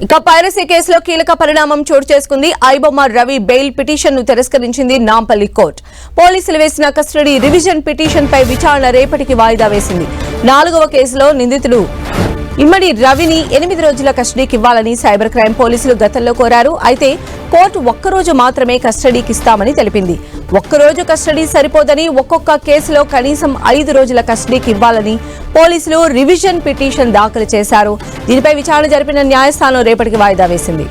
ఇక పైరసీ కేసులో కీలక పరిణామం చోటు చేసుకుంది. ఐబొమ్మ రవి బెయిల్ పిటిషన్ ను తిరస్కరించింది నాంపల్లి కోర్టు. పోలీసులు వేసిన కస్టడీ రివిజన్ పిటిషన్ పై విచారణ రేపటికి వాయిదా వేసింది. 4వ కేసులో నిందితుడు ఇమ్మడి రవిని 8 రోజుల కస్టడీకి ఇవ్వాలని సైబర్ క్రైమ్ పోలీసులు గతంలో కోరారు. అయితే కోర్టు ఒక్కరోజు మాత్రమే కస్టడీకి ఇస్తామని తెలిపింది. ఒక్కరోజు కస్టడీ సరిపోదని ఒక్కొక్క కేసులో కనీసం 5 రోజుల కస్టడీకి ఇవ్వాలని పోలీసులు రివిజన్ పిటిషన్ దాఖలు చేశారు. దీనిపై విచారణ జరిపిన న్యాయస్థానం రేపటికి వాయిదా వేసింది.